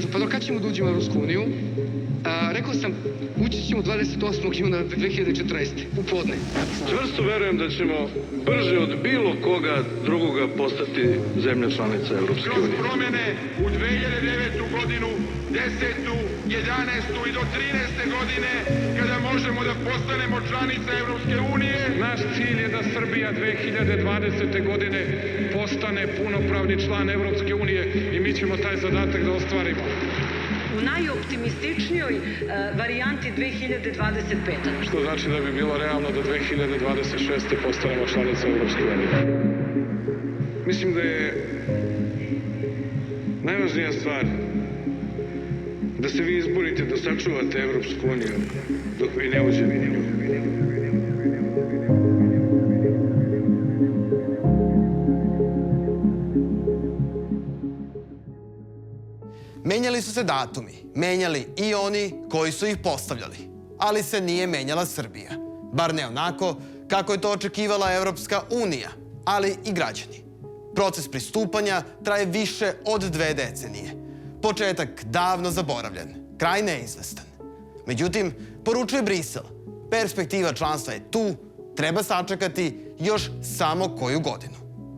kažu, pa kad ćemo da uđemo u Evropsku uniju? Rekao sam, ući ćemo 28. juna 2014. u podne. Čvrsto verujem da ćemo brže od bilo koga drugoga postati zemlja članica Evropske unije. Kroz promjene u 2009. godinu, 10., 11. i do 13. godine, kada možemo da postanemo članica Evropske unije. Naš cilj je da Srbija 2020. godine postane punopravni član Evropske unije i mi ćemo taj zadatak da ostvarimo. U najoptimističnijoj varijanti 2025. Što znači da bi bilo realno da 2026. postanemo članica Evropske unije. Mislim da je najvažnija stvar da se vi izborite da sačuvate Evropsku uniju dok vi ne uđete u nju. Menjali su se datumi, menjali i oni koji su ih postavljali. Ali se nije menjala Srbija. Bar ne onako kako je to očekivala Evropska unija, ali i građani. Proces pristupanja traje više od 2 decenije. Početak davno zaboravljen, kraj neizvestan. Međutim, poručuje Brisel, perspektiva članstva je tu, treba sačekati još samo koju godinu.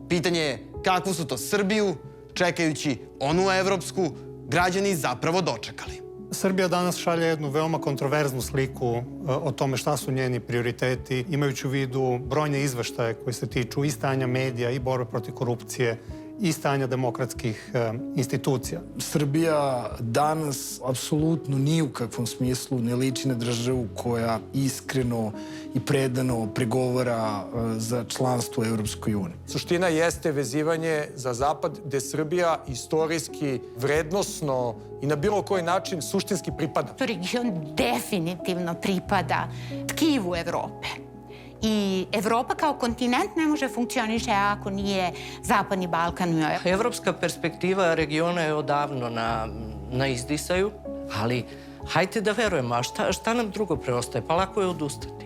Pitanje je kakvu su to Srbiju, čekajući onu evropsku, građani zapravo dočekali. Srbija danas šalje jednu veoma kontroverznu sliku o tome šta su njeni prioriteti, imajući u vidu brojne izveštaje koji se tiču i stanja medija, i borbe protiv korupcije, i stanja demokratskih institucija. Srbija danas apsolutno ni u kakvom smislu ne liči na državu koja iskreno i predano pregovara za članstvo u Evropskoj uniji. Suština jeste vezivanje za Zapad, gde Srbija istorijski, vrednosno i na bilo koji način suštinski pripada. Region definitivno pripada tkivu Evrope. I Evropa kao kontinent ne može funkcioniše ako nije Zapadni Balkan u njoj. Evropska perspektiva regiona je odavno na izdisaju, ali hajte da verujemo, a šta nam drugo preostaje? Pa lako je odustati.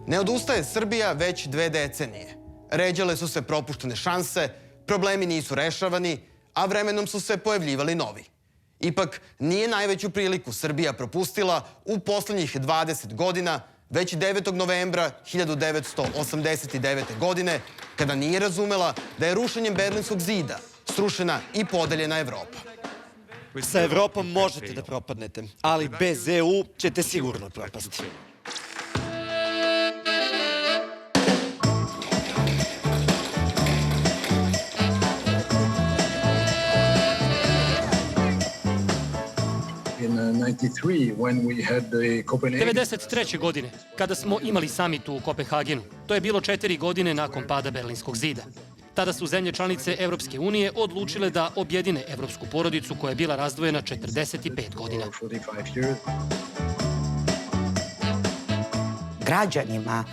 Ne odustaje Srbija već 2 decenije. Ređale su se propuštene šanse, problemi nisu rešavani, a vremenom su se pojavljivali novi. Ipak nije najveću priliku Srbija propustila u poslednjih 20 godina, već 9. novembra 1989. godine, kada nije razumela da je rušenjem Berlinskog zida srušena i podeljena Evropa. Sa Evropom možete da propadnete, ali bez EU ćete sigurno propasti. In 1993. godine, kada smo imali samit u Kopenhagenu, to je bilo 4 godine nakon pada Berlinskog zida. Tada su zemlje članice Evropske unije odlučile da objedine evropsku porodicu koja je bila razdvojena 45 godina. Građanima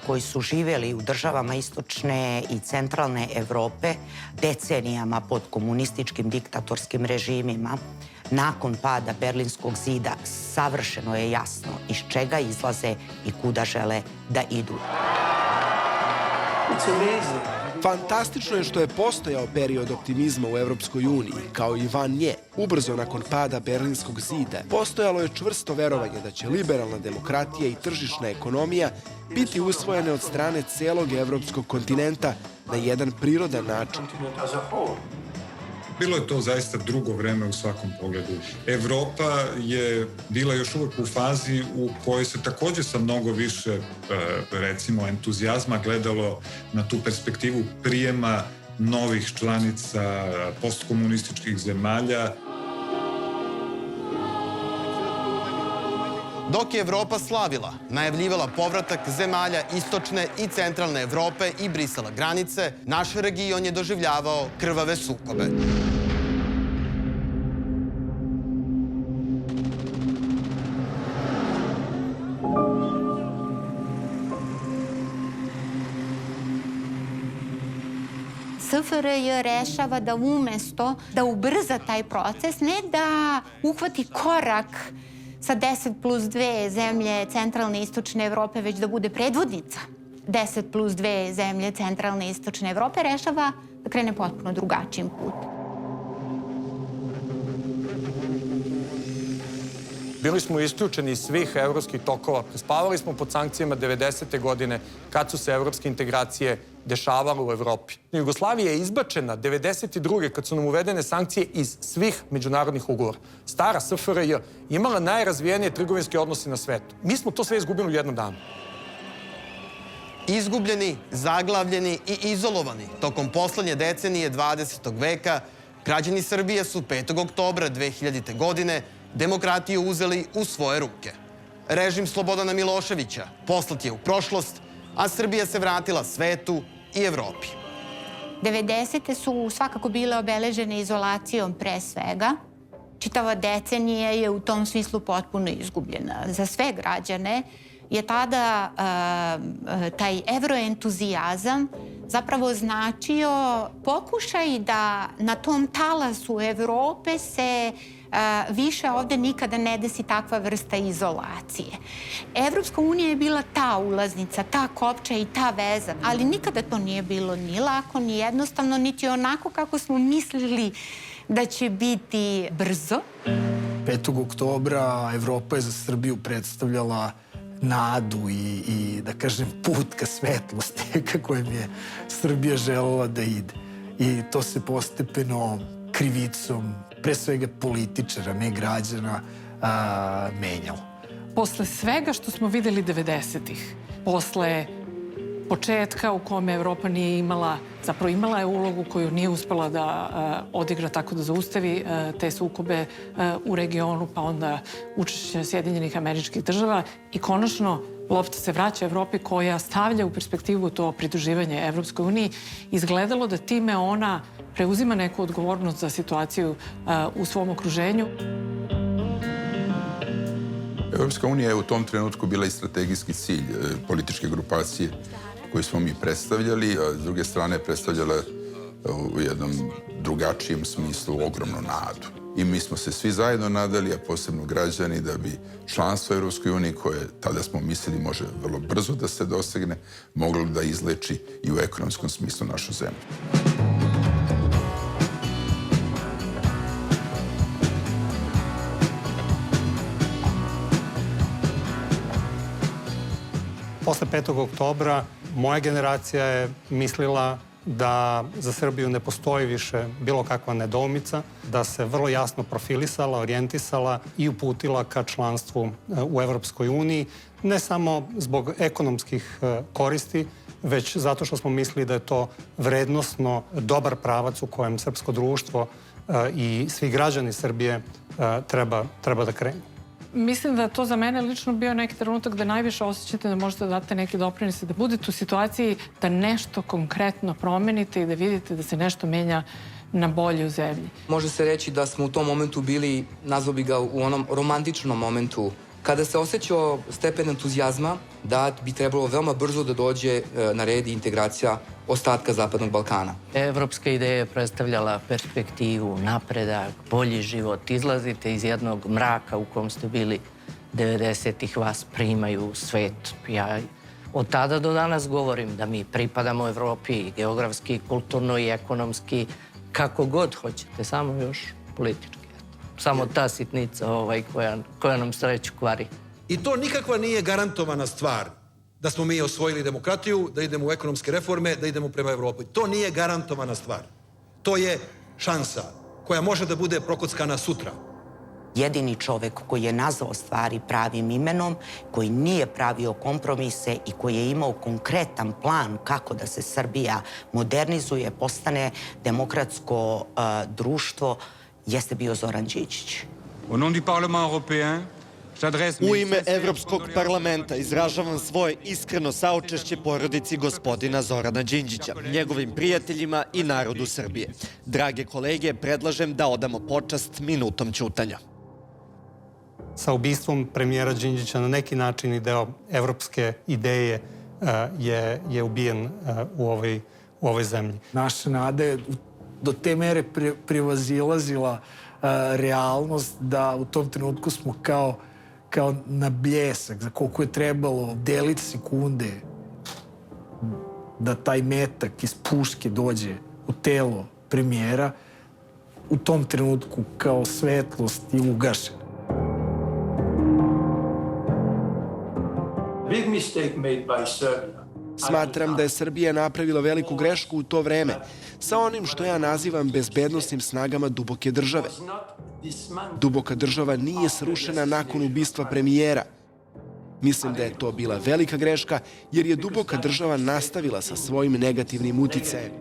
koji su živeli u državama istočne i centralne Evrope decenijama pod komunističkim diktatorskim režimima, nakon pada Berlinskog zida savršeno je jasno iz čega izlaze i kuda žele da idu. Fantastično je što je postojao period optimizma u Evropskoj uniji, kao i van nje. Ubrzo nakon pada Berlinskog zida postojalo je čvrsto verovanje da će liberalna demokratija i tržišna ekonomija biti usvojene od strane celog evropskog kontinenta na jedan prirodan način. Bilo je to zaista drugo vreme u svakom pogledu. Evropa je bila još uvek u fazi u kojoj se takođe sa mnogo više, recimo, entuzijazma gledalo na tu perspektivu prijema novih članica postkomunističkih zemalja. Dok je Evropa slavila, najavljivala povratak zemalja istočne i centralne Evrope i brisala granice, naš region je doživljavao krvave sukobe. SFRJ rešava da umesto da ubrza taj proces, ne da uhvati korak sa 10+2 zemlje centralne i istočne Evrope, već da bude predvodnica 10+2 zemlje centralne i istočne Evrope, rešava da krene potpuno drugačijim putem. Bili smo isključeni iz svih evropskih tokova. Spavali smo pod sankcijama 90. godine kad su se evropske integracije dešavale u Evropi. Jugoslavija je izbačena 92. kad su nam uvedene sankcije iz svih međunarodnih ugovora. Stara SFRJ imala najrazvijenije trgovinske odnose na svetu. Mi smo to sve izgubili u jednom danu. Izgubljeni, zaglavljeni i izolovani tokom poslednje decenije 20. veka, građani Srbije su 5. oktobra 2000. godine demokratiju uzeli u svoje ruke. Režim Slobodana Miloševića poslat je u prošlost, a Srbija se vratila svetu i Evropi. 90. su svakako bile obeležene izolacijom pre svega. Čitava decenija je u tom smislu potpuno izgubljena. Za sve građane je tada taj evroentuzijazam zapravo značio pokušaj da na tom talasu Evrope se više ovde nikada ne desi takva vrsta izolacije. Evropska unija je bila ta ulaznica, ta kopča i ta veza, ali nikada to nije bilo ni lako, ni jednostavno, niti onako kako smo mislili da će biti brzo. 5. oktobra Evropa je za Srbiju predstavljala nadu i da kažem, put ka svetlosti kako je Srbija želela da ide. I to se postepeno krivicom, pre svega političara, ne građana, menjalo. Posle svega što smo videli 90-ih, posle početka u kome Evropa nije imala, zapravo imala je ulogu koju nije uspela da odigra tako da zaustavi te sukobe u regionu, pa onda učešće Sjedinjenih Američkih Država i konačno lopta se vraća Evropi koja stavlja u perspektivu to pridruživanje Evropskoj uniji. Izgledalo da time ona preuzima neku odgovornost za situaciju u svom okruženju. Evropska unija je u tom trenutku bila i strategijski cilj političke grupacije koju smo mi predstavljali, a s druge strane predstavljala u jednom drugačijem smislu ogromnu nadu. I mi smo se svi zajedno nadali, a posebno građani, da bi članstvo u Evropskoj uniji, koje tada smo mislili može vrlo brzo da se dosegne, moglo da izleči i u ekonomskom smislu našu zemlju. Posle 5. oktobra moja generacija je mislila da za Srbiju ne postoji više bilo kakva nedoumica, da se vrlo jasno profilisala, orijentisala i uputila ka članstvu u Evropskoj uniji, ne samo zbog ekonomskih koristi, već zato što smo mislili da je to vrednosno dobar pravac u kojem srpsko društvo i svi građani Srbije treba da krenu. Mislim da to za mene lično bio neki trenutak da najviše osjećate da možete da date neki doprinos i da budete u situaciji da nešto konkretno promenite i da vidite da se nešto menja na bolje u zemlji. Može se reći da smo u tom momentu bili, nazvao bi ga u onom romantičnom momentu, kada se osjećao stepen entuzijazma da bi trebalo veoma brzo da dođe na red integracija ostatka Zapadnog Balkana. Evropska ideja je predstavljala perspektivu, napredak, bolji život. Izlazite iz jednog mraka u kom ste bili 90-ih, vas primaju u svet. Ja od tada do danas govorim da mi pripadamo Evropi geografski, kulturno i ekonomski, kako god hoćete, samo još politički. Samo ta sitnica koja nam sreću kvari. I to nikakva nije garantovana stvar da smo mi osvojili demokratiju, da idemo u ekonomske reforme, da idemo prema Evropi. To nije garantovana stvar. To je šansa koja može da bude prokockana sutra. Jedini čovek koji je nazvao stvari pravim imenom, koji nije pravio kompromise i koji je imao konkretan plan kako da se Srbija modernizuje, postane demokratsko društvo, jeste bio Zoran Đinđić. U ime Evropskog parlamenta izražavam svoje iskreno saučešće porodici gospodina Zorana Đinđića, njegovim prijateljima i narodu Srbije. Drage kolege, predlažem da odamo počast minutom ćutanja. Sa ubistvom premijera Đinđića na neki način i deo evropske ideje je ubijen u ovoj zemlji. Naša nada je do te mere prevazilazila realnost da u tom trenutku smo kao na bljesak, za koliko je trebalo deliti sekunde da taj metak iz puške dođe u telo premijera, u tom trenutku kao svetlost i ugašen. Smatram da je Srbija napravila veliku grešku u to vreme sa onim što ja nazivam bezbednosnim snagama duboke države. Duboka država nije srušena nakon ubistva premijera. Mislim da je to bila velika greška jer je duboka država nastavila sa svojim negativnim uticajem.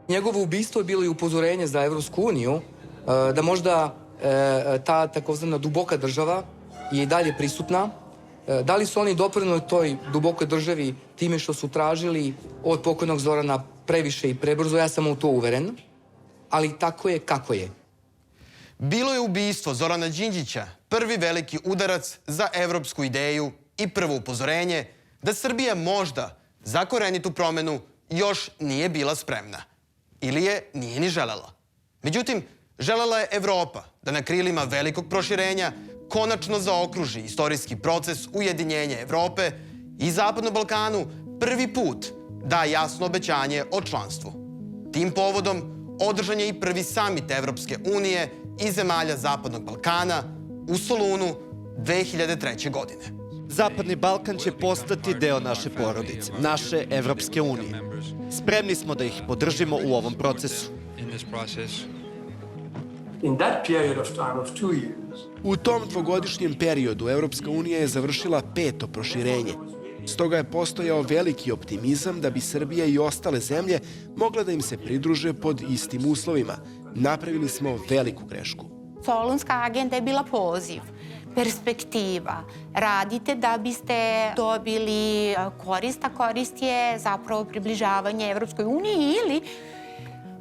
Njegovo ubistvo je bilo i upozorenje za Evropsku uniju da možda ta takozvana duboka država je i dalje prisutna. Da li su oni doprinuli toj dubokoj državi time što su tražili od pokojnog Zorana previše i prebrzo, ja sam u to uveren, ali tako je kako je. Bilo je ubistvo Zorana Đinđića prvi veliki udarac za evropsku ideju i prvo upozorenje da Srbija možda za korenitu promenu još nije bila spremna. Ili je nije ni želela. Međutim, želela je Evropa da na krilima velikog proširenja konačno zaokruži istorijski proces ujedinjenja Evrope i Zapadnom Balkanu prvi put da jasno obećanje o članstvu. Tim povodom održan je i prvi samit Evropske unije i zemalja Zapadnog Balkana u Solunu 2003. godine. Zapadni Balkan će postati deo naše porodice, naše Evropske unije. Spremni smo da ih podržimo u ovom procesu. U tom dvogodišnjem periodu Evropska unija je završila 5. proširenje. Stoga je postojao veliki optimizam da bi Srbija i ostale zemlje mogle da im se pridruže pod istim uslovima. Napravili smo veliku grešku. Solunska agenda je bila poziv, perspektiva. Radite da biste dobili korist, a korist je zapravo približavanje Evropskoj uniji ili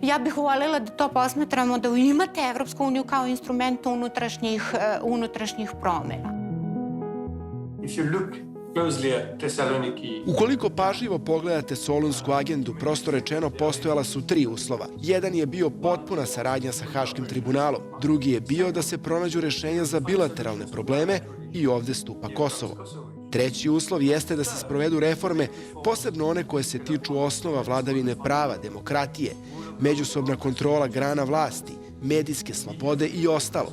ja bih voljela da to posmatramo da imate Evropsku uniju kao instrument unutrašnjih promena. Ukoliko pažljivo pogledate Solunsku agendu, prosto rečeno postojala su 3 uslova. Jedan je bio potpuna saradnja sa Haškim tribunalom, drugi je bio da se pronađu rešenja za bilateralne probleme i ovde stupa Kosovo. Treći uslov jeste da se sprovedu reforme, posebno one koje se tiču osnova vladavine prava, demokratije, međusobna kontrola grana vlasti, medijske slobode i ostalo.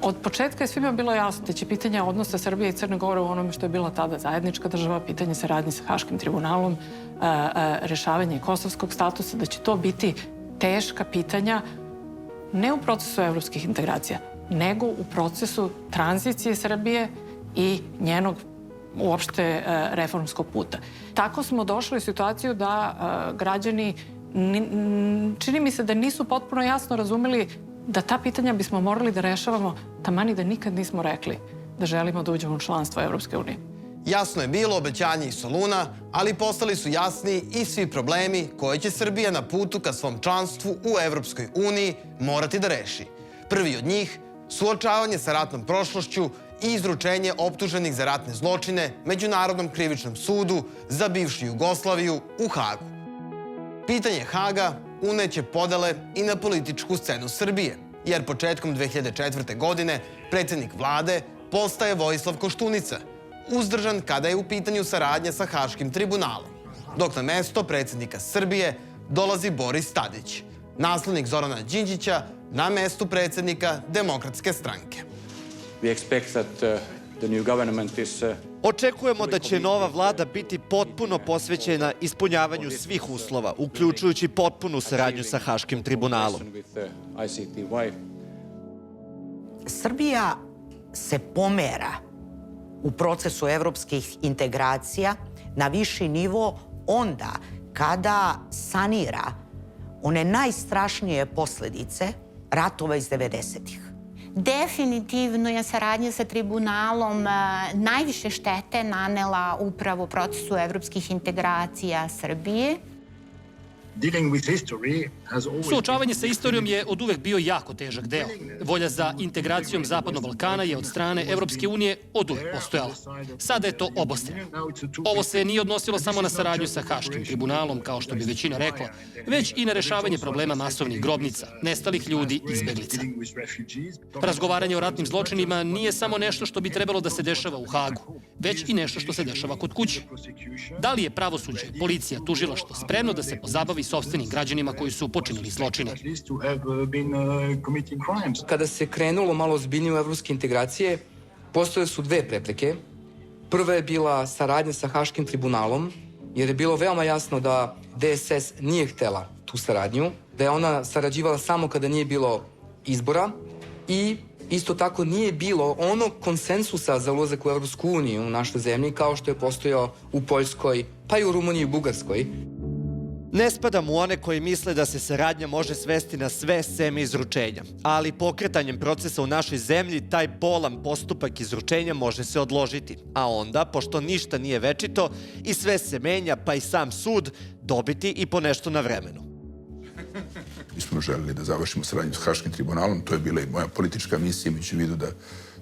Od početka je svima bilo jasno da će pitanje odnosa Srbije i Crne Gore u onome što je bila tada zajednička država, pitanje saradnje sa Haškim tribunalom, rešavanje kosovskog statusa, da će to biti teška pitanja ne u procesu evropskih integracija, nego u procesu tranzicije Srbije i njenog uopšte reformskog puta. Tako smo došli u situaciju da građani, čini mi se da nisu potpuno jasno razumeli da ta pitanja bismo morali da rešavamo tamani da nikad nismo rekli da želimo da uđemo u članstvo Evropske unije. Jasno je bilo obećanje iz Soluna, ali postali su jasni i svi problemi koje će Srbija na putu ka svom članstvu u Evropskoj uniji morati da reši. Prvi od njih, suočavanje sa ratnom prošlošću i izručenje optuženih za ratne zločine Međunarodnom krivičnom sudu za bivšu Jugoslaviju u Hagu. Pitanje Haga uneće podele i na političku scenu Srbije, jer početkom 2004. godine predsjednik vlade postaje Vojislav Koštunica, uzdržan kada je u pitanju saradnja sa Haškim tribunalom, dok na mesto predsjednika Srbije dolazi Boris Tadić, naslednik Zorana Đinđića na mestu predsjednika Demokratske stranke. Očekujemo da će nova vlada biti potpuno posvećena ispunjavanju svih uslova, uključujući potpunu saradnju sa Haškim tribunalom. Srbija se pomera u procesu evropskih integracija na viši nivo onda kada sanira one najstrašnije posledice ratova iz 90-ih. Definitivno je saradnja sa tribunalom najviše štete nanela upravo procesu evropskih integracija Srbije. Suočavanje sa istorijom je od uvek bio jako težak deo. Volja za integracijom Zapadnog Balkana je od strane Evropske unije od uvek postojala. Sada je to obostrano. Ovo se nije odnosilo samo na saradnju sa Haškim tribunalom, kao što bi većina rekla, već i na rešavanje problema masovnih grobnica, nestalih ljudi i izbeglica. Razgovaranje o ratnim zločinima nije samo nešto što bi trebalo da se dešava u Hagu, već i nešto što se dešava kod kuće. Da li je pravosuđe, policija, tužilaštvo spremno da se pozabavi sopstvenim građanima koji su počinili zločine? Kada se krenulo malo ozbiljnije u evropske integracije, postojale su 2 prepreke. Prva je bila saradnja sa Haškim tribunalom, jer je bilo veoma jasno da DSS nije htela tu saradnju, da je ona sarađivala samo kada nije bilo izbora i isto tako nije bilo onog konsensusa za ulazak u Evropsku uniju u našoj zemlji kao što je postojao u Poljskoj, pa i u Rumuniji i Bugarskoj. Ne spadam u one koji misle da se saradnja može svesti na sve sem izručenja, ali pokretanjem procesa u našoj zemlji taj bolan postupak izručenja može se odložiti, a onda, pošto ništa nije večito i sve se menja, pa i sam sud, dobiti i po nešto na vremenu. Mi smo želeli da završimo saradnju s Haškim tribunalom, to je bila i moja politička misija, imajući u vidu da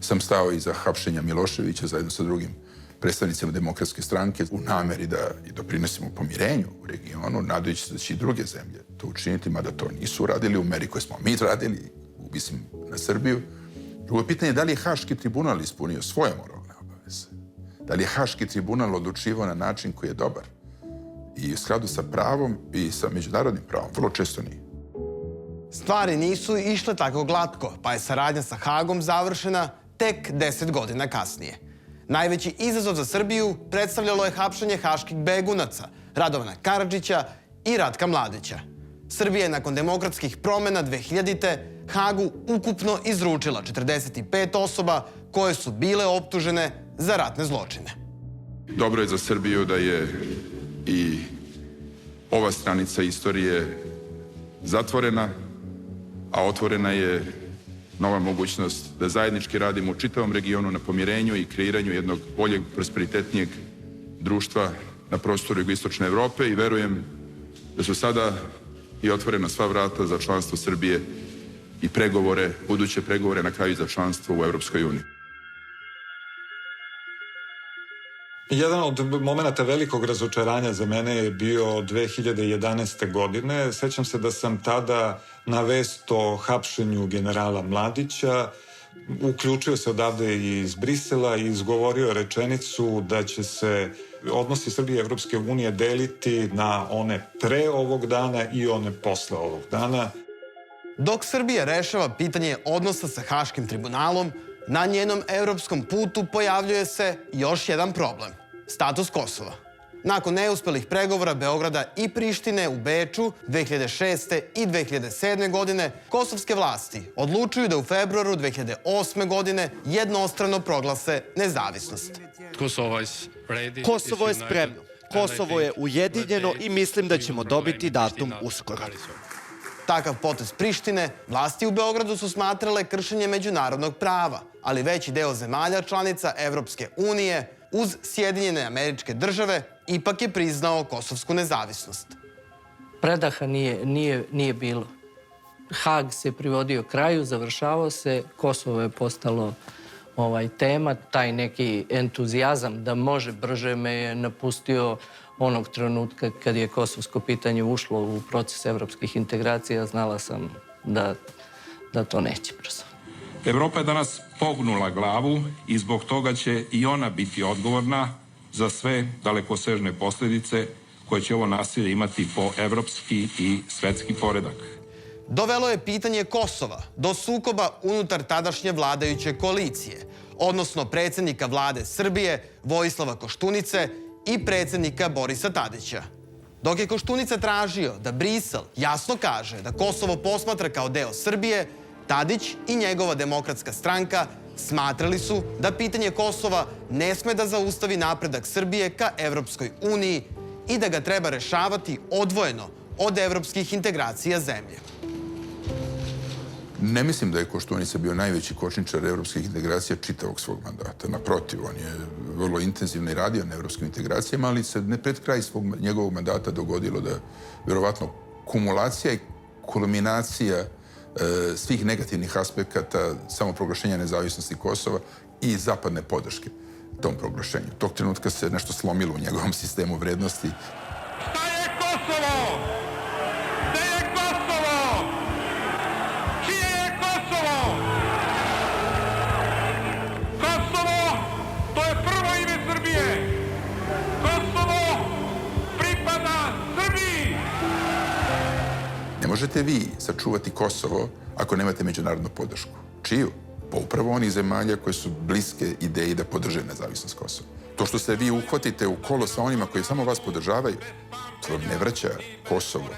sam stao iza hapšenja Miloševića zajedno sa drugim predstavnicima Demokratske stranke u nameri da i doprinesimo pomirenju u regionu, nadajući se da će i druge zemlje to učiniti, mada to nisu uradili u meri koje smo mi radili, mislim, na Srbiju. Drugo pitanje je da li je Haški tribunal ispunio svoje moralne obaveze? Da li je Haški tribunal odlučivao na način koji je dobar i u skladu sa pravom i sa međunarodnim pravom? Vrlo često nije. Stvari nisu išle tako glatko, pa je saradnja sa Hagom završena tek 10 godina kasnije. Najveći izazov za Srbiju predstavljalo je hapšenje haških begunaca, Radovana Karadžića i Ratka Mladića. Srbija je nakon demokratskih promena 2000-te Hagu ukupno izručila 45 osoba koje su bile optužene za ratne zločine. Dobro je za Srbiju da je i ova stranica istorije zatvorena, a otvorena je nova mogućnost da zajednički radimo u čitavom regionu na pomirenju i kreiranju jednog boljeg, prosperitetnijeg društva na prostoru jugoistočne Evrope i verujem da su sada i otvorena sva vrata za članstvo Srbije i pregovore, buduće pregovore na kraju za članstvo u Evropskoj uniji. Jedan od momenta velikog razočaranja za mene je bio 2011. godine. Sećam se da sam tada na vest o hapšenju generala Mladića uključio se odavde iz Brisela i izgovorio rečenicu da će se odnosi Srbije i Evropske unije deliti na one pre ovog dana i one posle ovog dana. Dok Srbija rešava pitanje odnosa sa Haškim tribunalom, na njenom evropskom putu pojavljuje se još jedan problem – status Kosova. Nakon neuspelih pregovora Beograda i Prištine u Beču 2006. i 2007. godine, kosovske vlasti odlučuju da u februaru 2008. godine jednostrano proglase nezavisnost. Kosovo je spremno. Kosovo je ujedinjeno i mislim da ćemo dobiti datum uskoro. Takav potez Prištine vlasti u Beogradu su smatrale kršenje međunarodnog prava, ali veći deo zemalja članica Evropske unije uz Sjedinjene Američke Države ipak je priznao kosovsku nezavisnost. Predaha nije bilo. Hag se privodio kraju, završavao se, Kosovo je postalo tema, taj neki entuzijazam da može brže me je napustio onog trenutka kad je kosovsko pitanje ušlo u proces evropskih integracija, znala sam da to neće brzo. Evropa je danas pognula glavu i zbog toga će i ona biti odgovorna za sve dalekosežne posledice koje će ovo nasilje imati po evropski i svetski poredak. Dovelo je pitanje Kosova do sukoba unutar tadašnje vladajuće koalicije, odnosno predsjednika vlade Srbije Vojislava Koštunice i predsjednika Borisa Tadića. Dok je Koštunica tražio da Brisel jasno kaže da Kosovo posmatra kao deo Srbije, Tadić i njegova Demokratska stranka smatrali su da pitanje Kosova ne sme da zaustavi napredak Srbije ka Evropskoj uniji i da ga treba rešavati odvojeno od evropskih integracija zemlje. Ne mislim da je Koštunica bio najveći kočničar evropskih integracija čitavog svog mandata. Naprotiv, on je vrlo intenzivno i radio na evropskim integracijama, ali se ne pred kraj njegovog mandata dogodilo da verovatno kumulacija i kulminacija svih negativnih aspekata samoproglašenja nezavisnosti Kosova i zapadne podrške tom proglašenju. Tog trenutka se nešto slomilo u njegovom sistemu vrednosti. Šta je Kosovo? Gde je Kosovo? Čije je Kosovo? Kosovo, to je prvo ime Srbije. Kosovo pripada Srbiji. Ne možete vi sačuvati Kosovo ako nemate međunarodnu podršku. Čiju? Pa upravo onih zemalja koje su bliske ideji da podrže nezavisnost Kosova. To što se vi uhvatite u kolo sa onima koji samo vas podržavaju, to vam ne vraća Kosovo.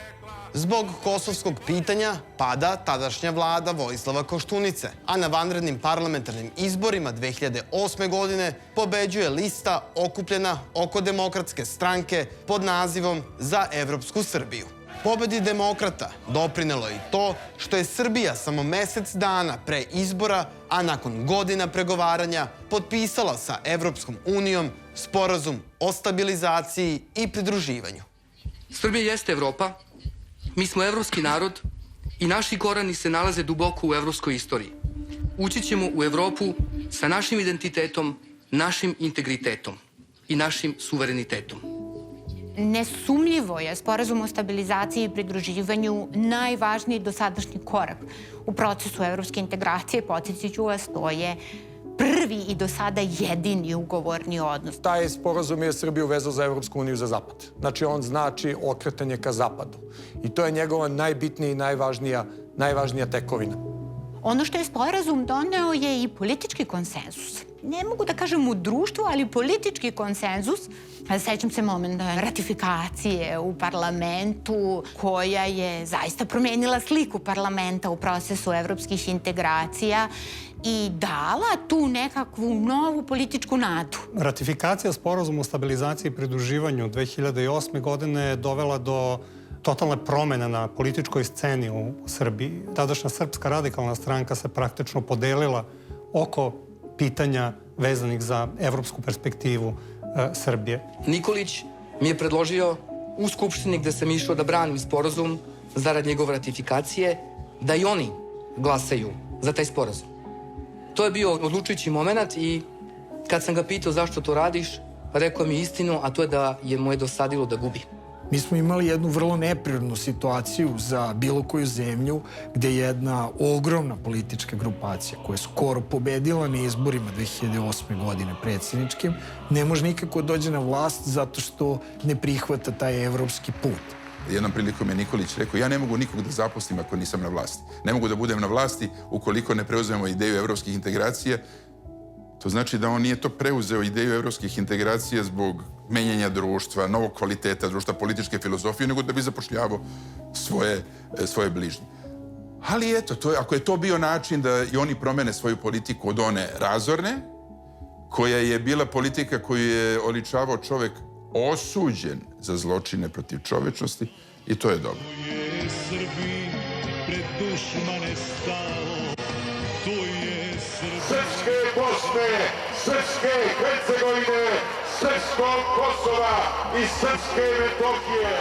Zbog kosovskog pitanja pada tadašnja vlada Vojislava Koštunice, a na vanrednim parlamentarnim izborima 2008. godine pobeđuje lista okupljena oko Demokratske stranke pod nazivom Za evropsku Srbiju. Pobedi demokrata doprinelo je i to što je Srbija samo mesec dana pre izbora, a nakon godina pregovaranja, potpisala sa Evropskom unijom sporazum o stabilizaciji i pridruživanju. Srbija jeste Evropa, mi smo evropski narod i naši korani se nalaze duboko u evropskoj istoriji. Ući ćemo u Evropu sa našim identitetom, našim integritetom i našim suverenitetom. Nesumljivo je sporazum o stabilizaciji i pridruživanju najvažniji dosadašnji korak u procesu evropske integracije. Podsjetit ću vas, to je prvi i do sada jedini ugovorni odnos. Taj sporazum je Srbiju vezao za Evropsku uniju za zapad. Znači, on znači okretanje ka zapadu. I to je njegova najbitnija i najvažnija tekovina. Ono što je sporazum doneo je i politički konsenzus. Ne mogu da kažem u društvu, ali politički konsenzus. Sećam se momenta ratifikacije u parlamentu koja je zaista promenila sliku parlamenta u procesu evropskih integracija i dala tu nekakvu novu političku nadu. Ratifikacija sporazuma o stabilizaciji i pridruživanju 2008. godine je dovela do totalne promene na političkoj sceni u Srbiji. Tadašnja Srpska radikalna stranka se praktično podelila oko pitanja vezanih za evropsku perspektivu Srbije. Nikolić mi je predložio u Skupštini gde sam išao da branim sporazum zarad njegove ratifikacije, da i oni glasaju za taj sporazum. To je bio odlučujući moment i kad sam ga pitao zašto to radiš, rekao mi istinu, a to je da je mu je dosadilo da gubi. Mi smo imali jednu vrlo neprirodnu situaciju za bilo koju zemlju gde jedna ogromna politička grupacija koja je skoro pobedila na izborima 2008. godine predsjedničkim, ne može nikako dođe na vlast zato što ne prihvata taj evropski put. Jednom prilikom je Nikolić rekao, ja ne mogu nikog da zaposlim ako nisam na vlasti. Ne mogu da budem na vlasti ukoliko ne preuzmemo ideju evropskih integracija. To znači da on nije to preuzeo ideju evropskih integracija zbog menjanja društva, novog kvaliteta društva, političke filozofije, nego da bi zapošljavao svoje bližnje. Ali eto, ako je to bio način da i oni promene svoju politiku od one razorne, koja je bila politika koju je oličavao čovek osuđen za zločine protiv čovečnosti, i to je dobro. Srpske Bosne, Srpske Hercegovine, Srpskog Kosova i Srpske Metohije.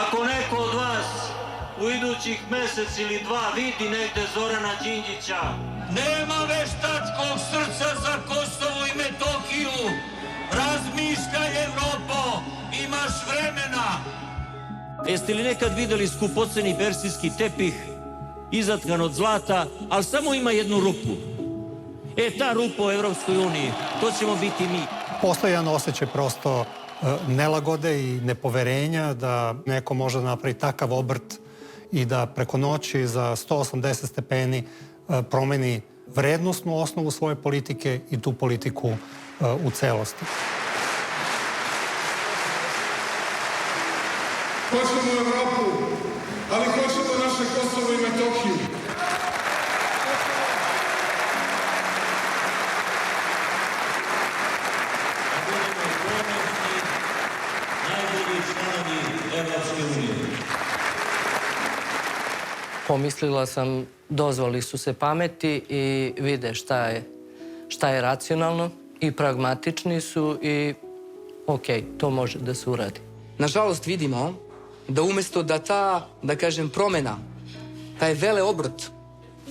Ako neko od vas u idućih mesec ili dva vidi negde Zorana Đinđića, nema veštačkog srca za Kosovo i Metohiju. Razmišljaj, Evropo, imaš vremena. Jeste li nekad videli skupoceni persijski tepih izatkan od zlata, ali samo ima jednu rupu? Ta rupa u Evropskoj uniji, to ćemo biti mi. Postoji jedan osjećaj prosto nelagode i nepoverenja da neko može da napravi takav obrt i da preko noći za 180 stepeni promeni vrednostnu osnovu svoje politike i tu politiku u celosti. Hoćemo Evropu, ali hoćemo naše Kosovo i Metohiju. Pomislila sam, dozvoli su se pameti i vide šta je racionalno i pragmatični su i okej, to može da se uradi. Nažalost vidimo da umesto da ta, da kažem, promena, taj veleobrt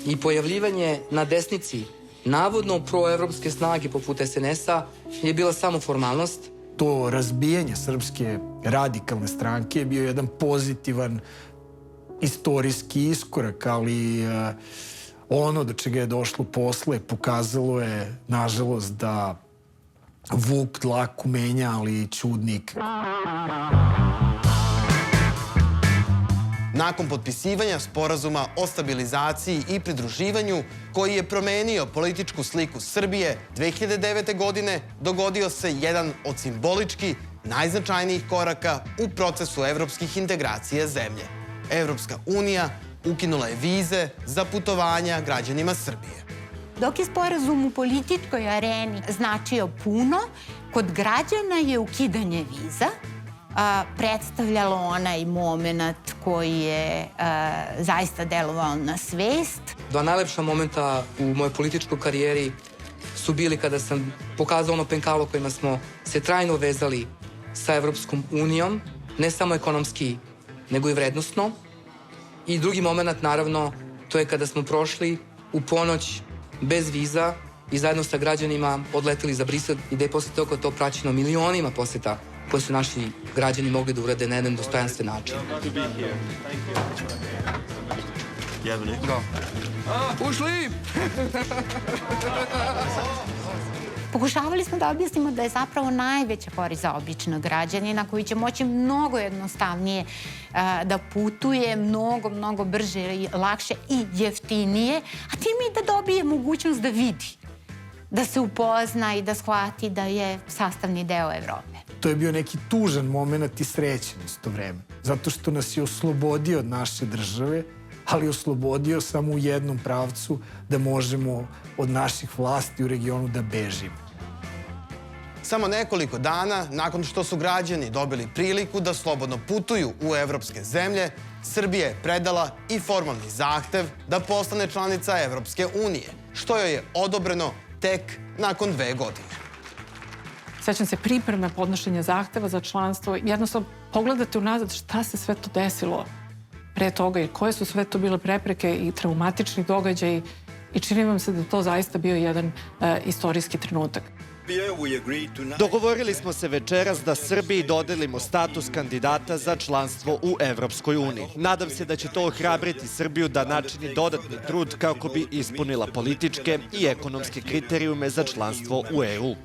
i pojavljivanje na desnici navodno proevropske snage poput SNS-a je bila samo formalnost. To razbijanje Srpske radikalne stranke je bio jedan pozitivan istorijski iskorak, ali ono do čega je došlo posle pokazalo je, nažalost, da vuk dlaku menja, ali čudnik. nakon potpisivanja sporazuma o stabilizaciji i pridruživanju koji je promenio političku sliku Srbije 2009. godine, dogodio se jedan od simbolički najznačajnijih koraka u procesu evropskih integracija zemlje. Evropska unija ukinula je vize za putovanja građanima Srbije. Dok je sporazum u političkoj areni značio puno, kod građana je ukidanje viza predstavljalo onaj moment koji je zaista delovao na svest. Dva najlepša momenta u mojoj političkoj karijeri su bili kada sam pokazao ono penkalo kojima smo se trajno vezali sa Evropskom unijom, ne samo ekonomski, nego i vrednostno. I drugi moment, naravno, to je kada smo prošli u ponoć bez viza i zajedno sa građanima odleteli za Brisel i da je posle toga to praćeno milionima poseta koje su naši građani mogli da urade na jedan dostojanstven način. Ušli! Pokušavali smo da objasnimo da je zapravo najveća korist za običnog građanina koji će moći mnogo jednostavnije da putuje, mnogo brže, lakše i jeftinije, a time i da dobije mogućnost da vidi, da se upozna i da shvati da je sastavni deo Evrope. To je bio neki tužan moment i srećen isto vreme. Zato što nas je oslobodio od naše države, ali oslobodio samo u jednom pravcu, da možemo od naših vlasti u regionu da bežimo. Samo nekoliko dana nakon što su građani dobili priliku da slobodno putuju u evropske zemlje, Srbija je predala i formalni zahtev da postane članica Evropske unije, što joj je odobreno tek nakon 2 godine. Sećam se pripreme podnošenja zahteva za članstvo. Jednostavno, pogledate unazad šta se sve to desilo pre toga i koje su sve to bile prepreke i traumatični događaji i čini vam se da to zaista bio jedan istorijski trenutak. Dogovorili smo se večeras da Srbiji dodelimo status kandidata za članstvo u Evropskoj uniji. Nadam se da će to ohrabriti Srbiju da načini dodatni trud kako bi ispunila političke i ekonomske kriterijume za članstvo u EU.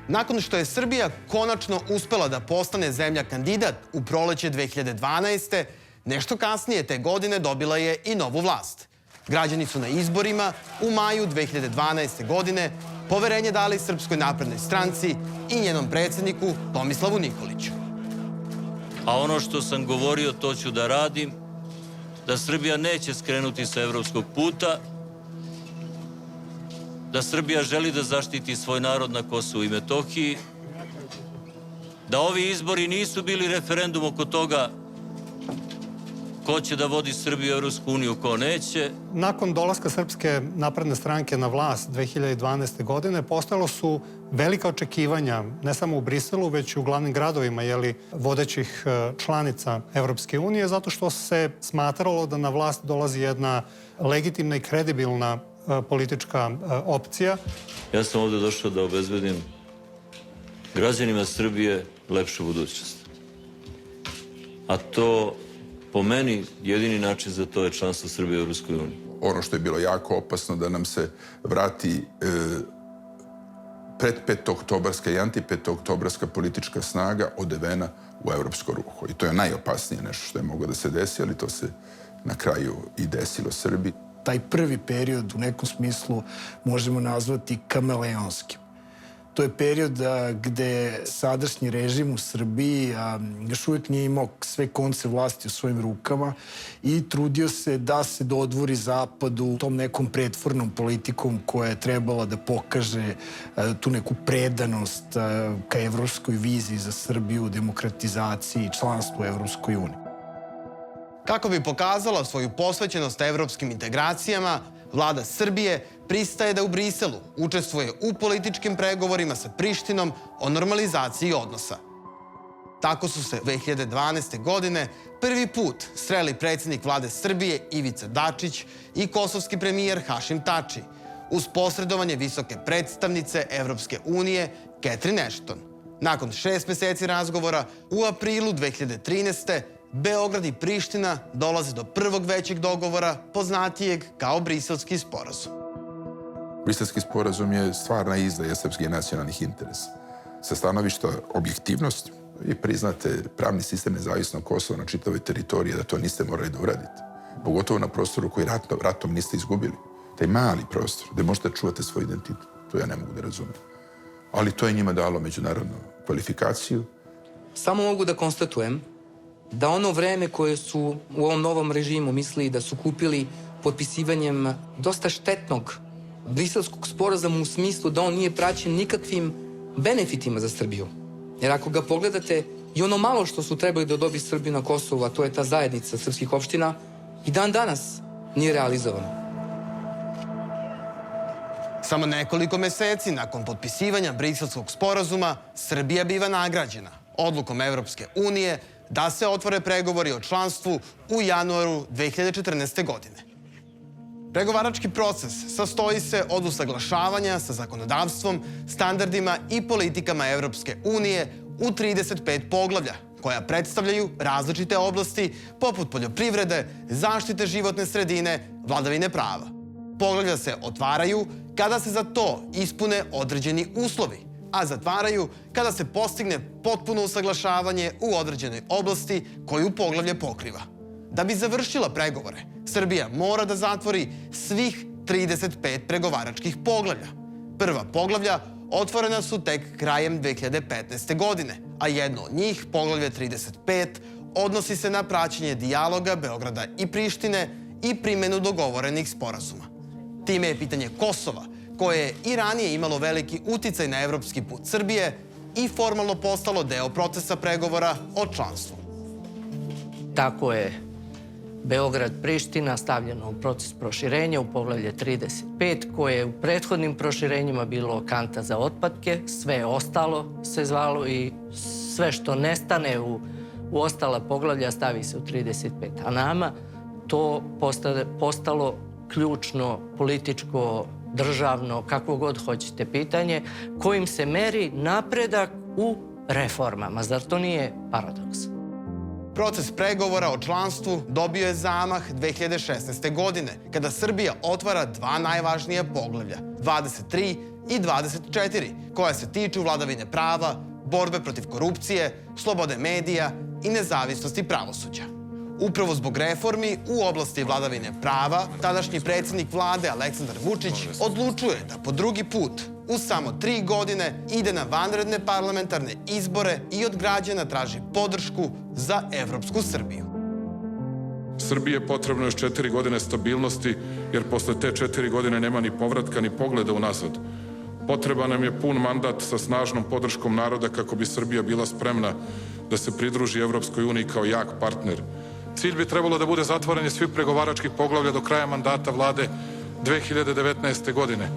Nakon što je Srbija konačno uspela da postane zemlja kandidat u proleće 2012. nešto kasnije te godine dobila je i novu vlast. Građani su na izborima u maju 2012. godine poverenje dali Srpskoj naprednoj stranci i njenom predsjedniku Tomislavu Nikoliću. A ono što sam govorio, to ću da radim, da Srbija neće skrenuti sa evropskog puta, da Srbija želi da zaštiti svoj narod na Kosovu i Metohiji, da ovi izbori nisu bili referendum oko toga ko će da vodi Srbiju u Evropsku uniju, ko neće. Nakon dolaska Srpske napredne stranke na vlast 2012. godine postojalo su velika očekivanja, ne samo u Briselu, već i u glavnim gradovima vodećih članica Evropske unije, zato što se smatralo da na vlast dolazi jedna legitimna i kredibilna politička opcija. Ja sam ovde došao da obezbedim građanima Srbije lepšu budućnost. A to, po meni, jedini način za to je članstvo Srbije u Evropskoj uniji. Ono što je bilo jako opasno da nam se vrati pred petooktobarska i antipetooktobarska politička snaga odevena u evropsko ruho. I to je najopasnije nešto što je moglo da se desi, ali to se na kraju i desilo Srbiji. Taj prvi period u nekom smislu možemo nazvati kameleonskim. To je period gde sadašnji režim u Srbiji još uvijek nije imao sve konce vlasti u svojim rukama i trudio se da se dodvori Zapadu tom nekom pretvornom politikom koja je trebala da pokaže tu neku predanost ka evropskoj viziji za Srbiju, demokratizaciji i članstvu u Evropskoj uniji. Kako bi pokazala svoju posvećenost evropskim integracijama, vlada Srbije pristaje da u Briselu učestvuje u političkim pregovorima sa Prištinom o normalizaciji odnosa. Tako su se 2012. godine prvi put sreli predsjednik vlade Srbije Ivica Dačić i kosovski premijer Hašim Tači uz posredovanje visoke predstavnice Evropske unije Catherine Ashton. Nakon 6 meseci razgovora, u aprilu 2013. Beograd i Priština dolaze do prvog većeg dogovora, poznatijeg kao Briselski sporazum. Briselski sporazum je stvarna izdaja srpskih nacionalnih interesa. Sa stanovišta objektivnosti, i priznate pravni sistem nezavisnog Kosova na čitavoj teritoriji, da to niste morali da uradite. Pogotovo na prostoru koji ratom niste izgubili. Taj mali prostor gde možete čuvati svoj identitet. To ja ne mogu da razumem. Ali to je njima dalo međunarodnu kvalifikaciju. Samo mogu da konstatujem da ono vreme koje su u ovom novom režimu mislili da su kupili potpisivanjem dosta štetnog Briselskog sporazuma u smislu da on nije praćen nikakvim benefitima za Srbiju. Jer ako ga pogledate, i ono malo što su trebali da dobiju Srbiju na Kosovu, a to je ta zajednica srpskih opština, i dan danas nije realizovano. Samo nekoliko meseci nakon potpisivanja Briselskog sporazuma, Srbija biva nagrađena odlukom Evropske unije da se otvore pregovori o članstvu u januaru 2014. godine. Pregovarački proces sastoji se od usaglašavanja sa zakonodavstvom, standardima i politikama Evropske unije u 35 poglavlja, koja predstavljaju različite oblasti poput poljoprivrede, zaštite životne sredine, vladavine prava. Poglavlja se otvaraju kada se za to ispune određeni uslovi, a zatvaraju kada se postigne potpuno usaglašavanje u određenoj oblasti koju poglavlje pokriva. Da bi završila pregovore, Srbija mora da zatvori svih 35 pregovaračkih poglavlja. Prva poglavlja otvorena su tek krajem 2015. godine, a jedno od njih, poglavlje 35, odnosi se na praćenje dijaloga Beograda i Prištine i primenu dogovorenih sporazuma. Time je pitanje Kosova, koje je i ranije imalo veliki uticaj na evropski put Srbije, i formalno postalo deo procesa pregovora o članstvu. Tako je Beograd-Priština stavljeno u proces proširenja u poglavlje 35, koje je u prethodnim proširenjima bilo kanta za otpadke, sve ostalo se zvalo i sve što nestane u ostala poglavlja stavi se u 35. A nama to postalo ključno, političko, državno, kakvo god hoćete pitanje, kojim se meri napredak u reformama. Zar to nije paradoks? Proces pregovora o članstvu dobio je zamah 2016. godine, kada Srbija otvara dva najvažnija poglavlja, 23 i 24, koja se tiču vladavine prava, borbe protiv korupcije, slobode medija i nezavisnosti pravosuđa. Upravo zbog reformi u oblasti vladavine prava, tadašnji predsjednik vlade Aleksandar Vučić odlučuje da po drugi put u samo 3 godine ide na vanredne parlamentarne izbore i od građana traži podršku za evropsku Srbiju. Srbiji je potrebno još 4 godine stabilnosti, jer posle te 4 godine nema ni povratka ni pogleda unazad. Potreban nam je pun mandat sa snažnom podrškom naroda kako bi Srbija bila spremna da se pridruži Evropskoj uniji kao jak partner. Cilj bi trebalo da bude zatvaranje svih pregovaračkih poglavlja do kraja mandata vlade 2019. godine.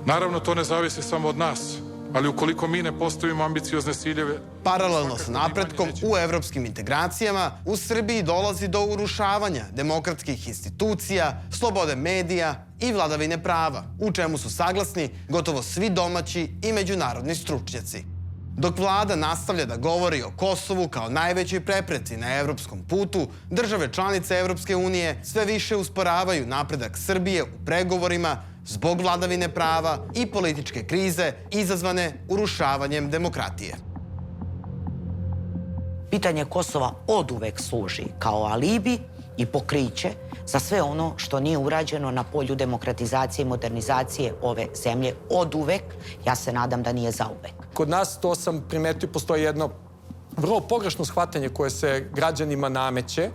Naravno, to ne zavisi samo od nas, ali ukoliko mi ne postavimo ambiciozne ciljeve... Paralelno sa napretkom u evropskim integracijama, u Srbiji dolazi do urušavanja demokratskih institucija, slobode medija i vladavine prava, u čemu su saglasni gotovo svi domaći i međunarodni stručnjaci. Dok vlada nastavlja da govori o Kosovu kao najvećoj prepreci na evropskom putu, države članice Evropske unije sve više usporavaju napredak Srbije u pregovorima zbog vladavine prava i političke krize izazvane urušavanjem demokratije. Pitanje Kosova oduvek služi kao alibi i pokriće za sve ono što nije urađeno na polju demokratizacije i modernizacije ove zemlje oduvek. Ja se nadam da nije zauvek. Kod nas, to sam primetio, postoji jedno vrlo pogrešno shvatanje koje se građanima nameće,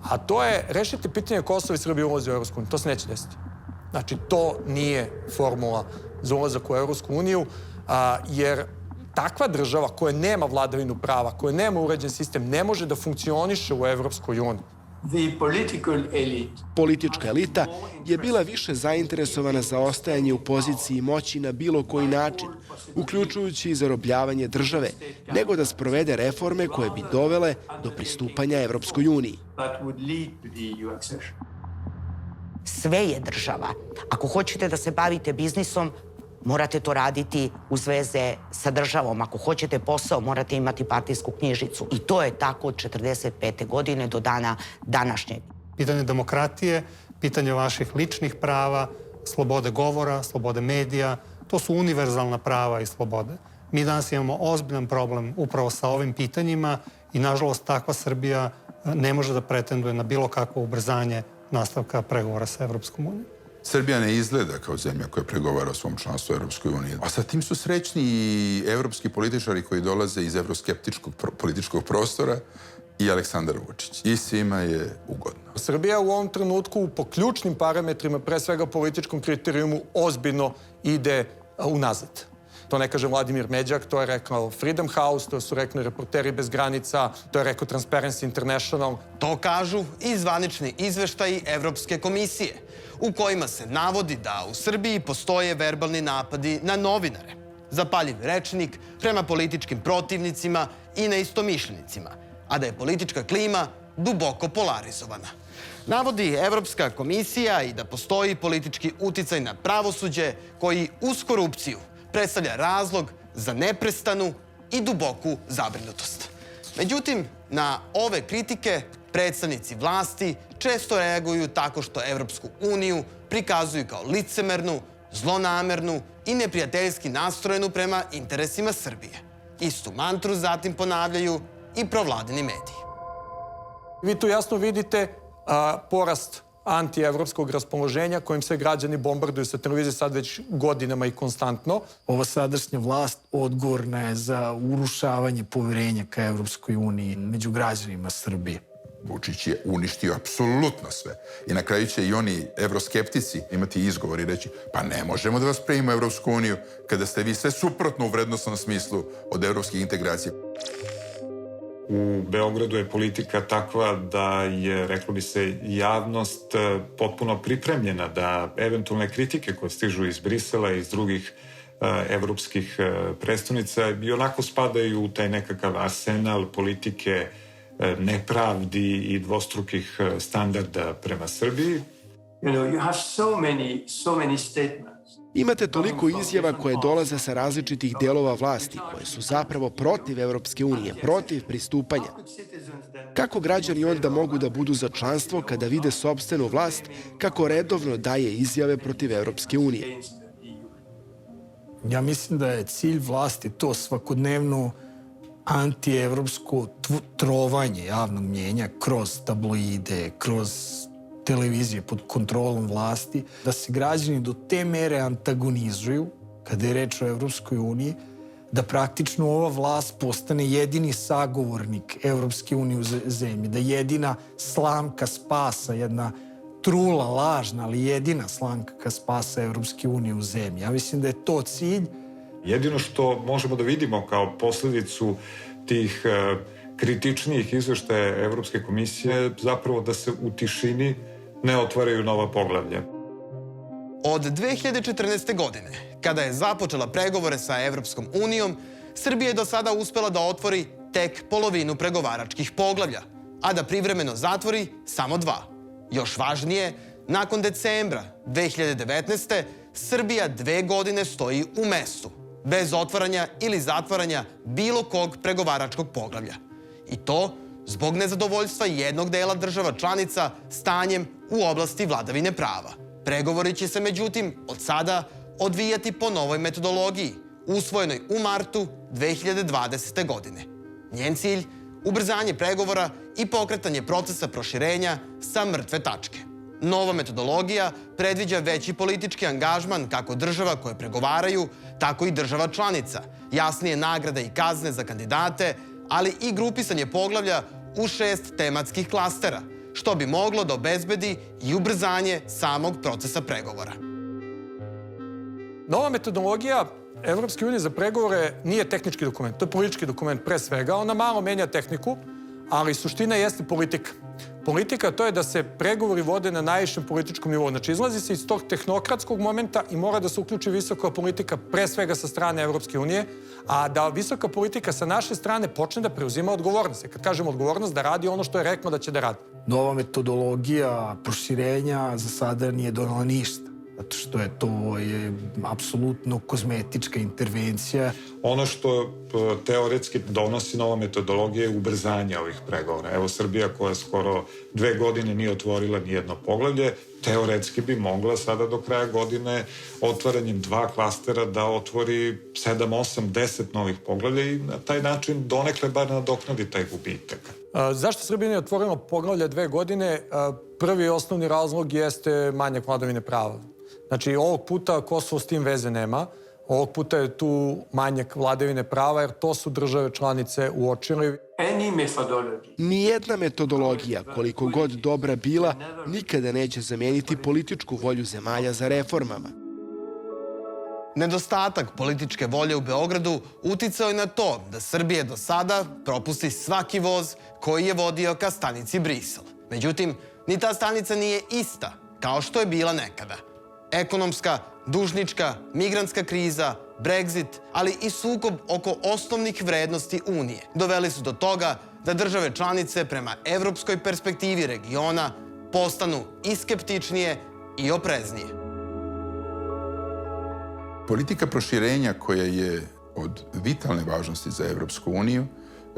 a to je rešiti pitanje Kosova i Srbije ulazi u Evropsku uniju. To se neće desiti. Znači, to nije formula za ulazak u Evropsku uniju, jer takva država koja nema vladavinu prava, koja nema uređen sistem, ne može da funkcioniše u Evropskoj uniji. Politička elita je bila više zainteresovana za ostajanje u poziciji moći na bilo koji način, uključujući i zarobljavanje države, nego da sprovede reforme koje bi dovele do pristupanja Evropskoj uniji. Sve je država. Ako hoćete da se bavite biznisom, morate to raditi uz veze sa državom. Ako hoćete posao, morate imati partijsku knjižicu. I to je tako od 45. godine do dana današnjeg. Pitanje demokratije, pitanje vaših ličnih prava, slobode govora, slobode medija, to su univerzalna prava i slobode. Mi danas imamo ozbiljan problem upravo sa ovim pitanjima i, nažalost, takva Srbija ne može da pretenduje na bilo kakvo ubrzanje nastavka pregovora sa Evropskom unijom. Srbija ne izgleda kao zemlja koja pregovara o svom članstvu u Evropskoj uniji. A sa tim su srećni i evropski političari koji dolaze iz evroskeptičkog političkog prostora i Aleksandar Vučić. I svima je ugodno. Srbija u ovom trenutku po ključnim parametrima, pre svega političkom kriterijumu, ozbiljno ide unazad. To ne kaže Vladimir Međak, to je rekao Freedom House, to su rekli Reporteri bez granica, to je rekao Transparency International. To kažu i zvanični izveštaji Evropske komisije, u kojima se navodi da u Srbiji postoje verbalni napadi na novinare, zapaljiv rečnik prema političkim protivnicima i neistomišljenicima, a da je politička klima duboko polarizovana. Navodi Evropska komisija i da postoji politički uticaj na pravosuđe koji uz korupciju predstavlja razlog za neprestanu i duboku zabrinutost. Međutim, na ove kritike predstavnici vlasti često reaguju tako što Evropsku uniju prikazuju kao licemernu, zlonamernu i neprijateljski nastrojenu prema interesima Srbije. Istu mantru zatim ponavljaju i provladini mediji. Vi tu jasno vidite porast antievropskog raspoloženja kojim se građani bombarduju sa televizije sad već godinama i konstantno. Ova sadašnja vlast odgovorna je za urušavanje poverenja ka Evropskoj uniji među građanima Srbije. Vučić je uništio apsolutno sve. I na kraju će i oni evroskeptici imati izgovor i reći pa ne možemo da vas primimo u Evropsku uniju kada ste vi sve suprotno u vrednostnom smislu od evropskih integracija. U Beogradu je politika takva da je, reklo bi se, javnost potpuno pripremljena da eventualne kritike koje stižu iz Brisela i iz drugih evropskih prestonica i onako spadaju u taj nekakav arsenal politike nepravdi i dvostrukih standarda prema Srbiji. You have so many statements. Imate toliko izjava koje dolaze sa različitih delova vlasti, koje su zapravo protiv Evropske unije, protiv pristupanja. Kako građani onda mogu da budu za članstvo kada vide sopstvenu vlast kako redovno daje izjave protiv Evropske unije? Ja mislim da je cilj vlasti to svakodnevno antievropsko trovanje javnog mnjenja kroz tabloide, kroz televizije pod kontrolom vlasti, da se građani do te mere antagonizuju, kada je reč o Evropskoj uniji, da praktično ova vlast postane jedini sagovornik Evropske unije u zemlji, da jedina slamka spasa, jedna trula, lažna, ali jedina slamka spasa Evropske unije u zemlji. Ja mislim da je to cilj. Jedino što možemo da vidimo kao posledicu tih kritičnijih izveštaja Evropske komisije je zapravo da se u tišini ne otvaraju nova poglavlja. Od 2014. godine, kada je započela pregovore sa Evropskom unijom, Srbija je do sada uspela da otvori tek polovinu pregovaračkih poglavlja, a da privremeno zatvori samo 2. Još važnije, nakon decembra 2019. Srbija 2 godine stoji u mestu, bez otvaranja ili zatvaranja bilo kog pregovaračkog poglavlja. I to zbog nezadovoljstva jednog dela država članica stanjem u oblasti vladavine prava. Pregovori će se, međutim, od sada odvijati po novoj metodologiji, usvojenoj u martu 2020. godine. Njen cilj, ubrzanje pregovora i pokretanje procesa proširenja sa mrtve tačke. Nova metodologija predviđa veći politički angažman kako država koje pregovaraju, tako i država članica, jasnije nagrade i kazne za kandidate, ali i grupisanje poglavlja u 6 tematskih klastera, što bi moglo da obezbedi i ubrzanje samog procesa pregovora. Nova metodologija Evropske unije za pregovore nije tehnički dokument, to je politički dokument pre svega. Ona malo menja tehniku, ali suština jeste politika. Politika to je da se pregovori vode na najvišem političkom nivou. Znači, izlazi se iz tog tehnokratskog momenta i mora da se uključi visoka politika pre svega sa strane Evropske unije, a da visoka politika sa naše strane počne da preuzima odgovornost. Kad kažem odgovornost, da radi ono što je rekao da će da radi. Nova metodologija proširenja za sada nije donala ništa, zato što je to apsolutno kozmetička intervencija Ono što teoretski donosi nova metodologija je ubrzanje ovih pregovora. Evo, Srbija koja skoro 2 godine nije otvorila nijedno poglavlje, teoretski bi mogla sada do kraja godine otvaranjem 2 klastera da otvori 7, 8, 10 novih poglavlja i na taj način donekle bar nadoknadi taj gubitak. Zašto Srbija nije otvorila poglavlje 2 godine? Prvi osnovni razlog jeste manjak vladavine prava. Znači, ovog puta Kosovo s tim veze nema. Ovog puta je tu manjak vladavine prava, jer to su države članice uočili. Nijedna metodologija, koliko god dobra bila, nikada neće zameniti političku volju zemalja za reformama. Nedostatak političke volje u Beogradu uticao je na to da Srbija do sada propusti svaki voz koji je vodio ka stanici Brisel. Međutim, ni ta stanica nije ista kao što je bila nekada. Ekonomska, dužnička, migrantska kriza, Brexit, ali i sukob oko osnovnih vrednosti Unije doveli su do toga da države članice prema evropskoj perspektivi regiona postanu i skeptičnije i opreznije. Politika proširenja koja je od vitalne važnosti za Evropsku uniju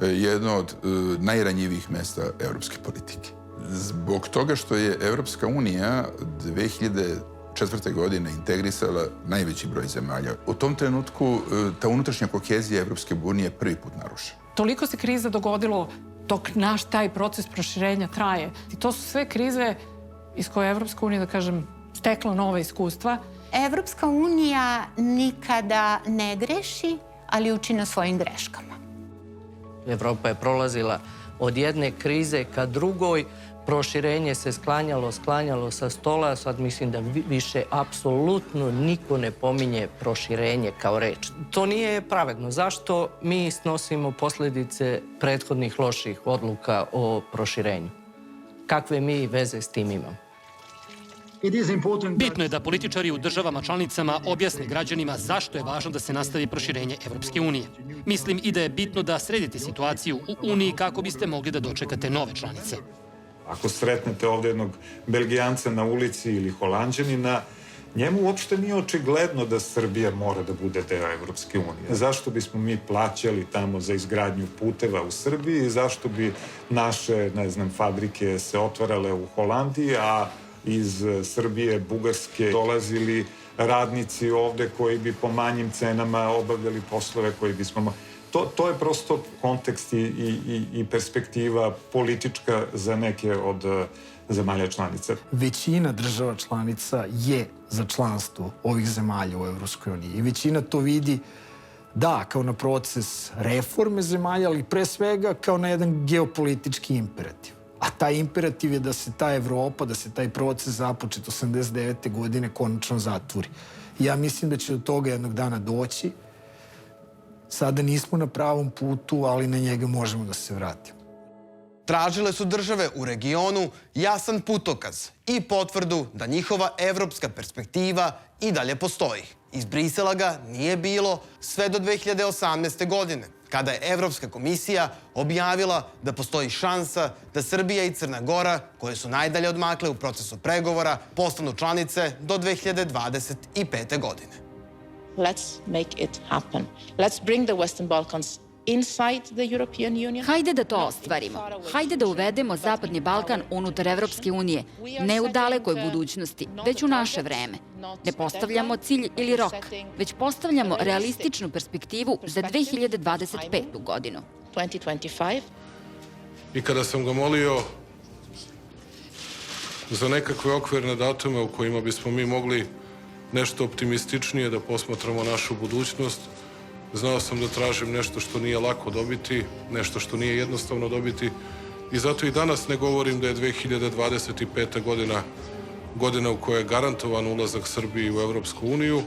je jedno od najranjivijih mesta evropske politike. Zbog toga što je Evropska unija 2004. godine integrisala najveći broj zemalja. U tom trenutku ta unutrašnja kohezija Evropske unije prvi put narušena. Toliko se kriza dogodilo dok naš taj proces proširenja traje. I to su sve krize iz koje je Evropska unija, da kažem, stekla nova iskustva. Evropska unija nikada ne greši, ali uči na svojim greškama. Evropa je prolazila od jedne krize ka drugoj, proširenje se sklanjalo sa stola, sad mislim da više apsolutno niko ne pominje proširenje kao reč. To nije pravedno. Zašto mi snosimo posljedice prethodnih loših odluka o proširenju? Kakve mi veze s tim imamo? Bitno je da političari u državama članicama objasne građanima zašto je važno da se nastavi proširenje Evropske unije. Mislim i da je bitno da sredite situaciju u Uniji kako biste mogli da dočekate nove članice. Ako sretnete ovde jednog Belgijanca na ulici ili Holanđanina, njemu uopšte nije očigledno da Srbija mora da bude deo Evropske unije. Zašto bismo mi plaćali tamo za izgradnju puteva u Srbiji, zašto bi naše, fabrike se otvarale u Holandiji, a iz Srbije, Bugarske dolazili radnici ovde koji bi po manjim cenama obavljali poslove koji bismo... To je prosto kontekst i perspektiva politička za neke od zemalja članica. Većina država članica je za članstvo ovih zemalja u Evropskoj uniji i većina to vidi, da, kao na proces reforme zemalja, ali pre svega kao na jedan geopolitički imperativ. A taj imperativ je da se ta Evropa, da se taj proces započet 89. godine konačno zatvori. Ja mislim da će do toga jednog dana doći. Sada nismo na pravom putu, ali na njega možemo da se vratimo. Tražile su države u regionu jasan putokaz i potvrdu da njihova evropska perspektiva i dalje postoji. Iz Brisela ga nije bilo sve do 2018. godine, kada je Evropska komisija objavila da postoji šansa da Srbija i Crna Gora, koje su najdalje odmakle u procesu pregovora, postanu članice do 2025. godine. Let's make it happen. Let's bring the Western Balkans inside the European Union. Hajde da to ostvarimo. Hajde da uvedemo Zapadni Balkan unutar Evropske unije. Ne u dalekoj budućnosti, već u naše vreme. Ne postavljamo cilj ili rok, već postavljamo realističnu perspektivu za 2025. godinu. 2025. I kada sam ga molio za nekakve okvirne datume u kojima bismo mi mogli nešto optimističnije da posmatramo našu budućnost, znao sam da tražim nešto što nije lako dobiti, nešto što nije jednostavno dobiti i zato i danas ne govorim da je 2025. godina u kojoj je garantovan ulazak Srbije u Evropsku uniju,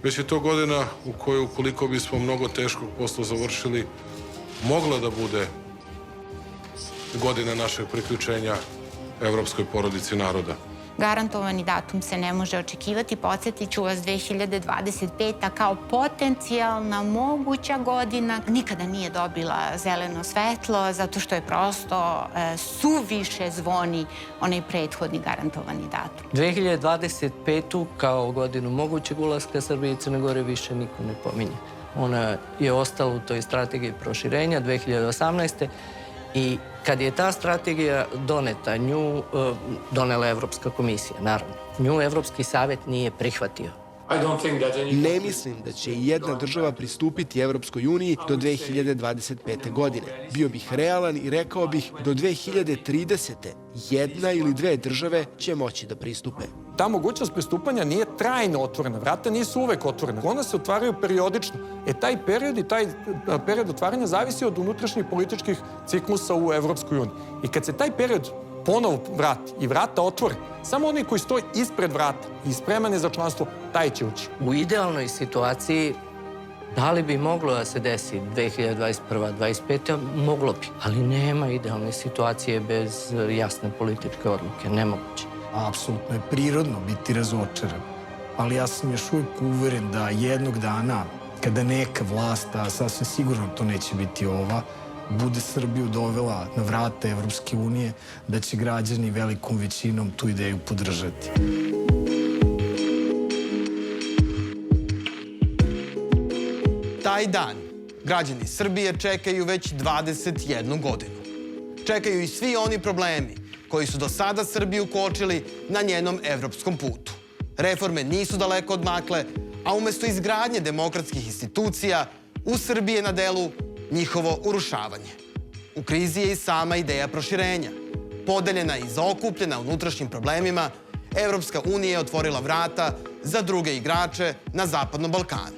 već je to godina u kojoj, ukoliko bismo mnogo teškog posla završili, mogla da bude godina našeg priključenja evropskoj porodici naroda. Garantovani datum se ne može očekivati. Podsjetit ću vas, 2025. kao potencijalna moguća godina nikada nije dobila zeleno svetlo, zato što je prosto suviše zvoni onaj prethodni garantovani datum. 2025. kao godinu mogućeg ulaska Srbije i Crne Gore više niko ne pominje. Ona je ostala u toj strategiji proširenja 2018. I kad je ta strategija doneta, nju donela Evropska komisija, naravno. Nju Evropski savjet nije prihvatio. Ne mislim da će i jedna država pristupiti Evropskoj uniji do 2025. godine. Bio bih realan i rekao bih do 2030. jedna ili dve države će moći da pristupe. Ta mogućnost pristupanja nije trajno otvorena. Vrata nisu uvek otvorena. Ona se otvaraju periodično. Taj period i taj period otvaranja zavisi od unutrašnjih političkih ciklusa u Evropskoj uniji. I kad se taj period ponovo vrati i vrata otvore, samo oni koji stoji ispred vrata i spreman je za članstvo, taj će ući. U idealnoj situaciji, da li bi moglo da se desi 2021-2025. Moglo bi, ali nema idealne situacije bez jasne političke odluke, nemoguće. Apsolutno je prirodno biti razočaran, ali ja sam još uvijek uveren da jednog dana, kada neka vlast, a sasvim sigurno to neće biti ova, bude Srbiju dovela na vrata Evropske unije, da će građani velikom većinom tu ideju podržati. Taj dan građani Srbije čekaju već 21 godinu. Čekaju i svi oni problemi koji su do sada Srbiju kočili na njenom evropskom putu. Reforme nisu daleko odmakle, a umesto izgradnje demokratskih institucija, u Srbiji je na delu njihovo urušavanje. U krizi je i sama ideja proširenja. Podeljena i zaokupljena unutrašnjim problemima, Evropska unija je otvorila vrata za druge igrače na Zapadnom Balkanu.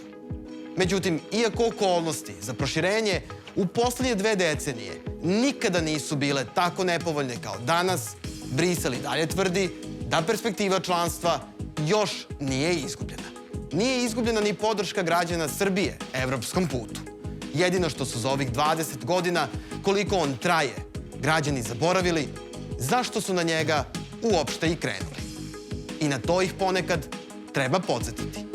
Međutim, iako okolnosti za proširenje u poslednje 2 decenije nikada nisu bile tako nepovoljne kao danas, Brisel i dalje tvrdi da perspektiva članstva još nije izgubljena. Nije izgubljena ni podrška građana Srbije evropskom putu. Jedino što su za ovih 20 godina, koliko on traje, građani zaboravili zašto su na njega uopšte i krenuli. I na to ih ponekad treba podsjetiti.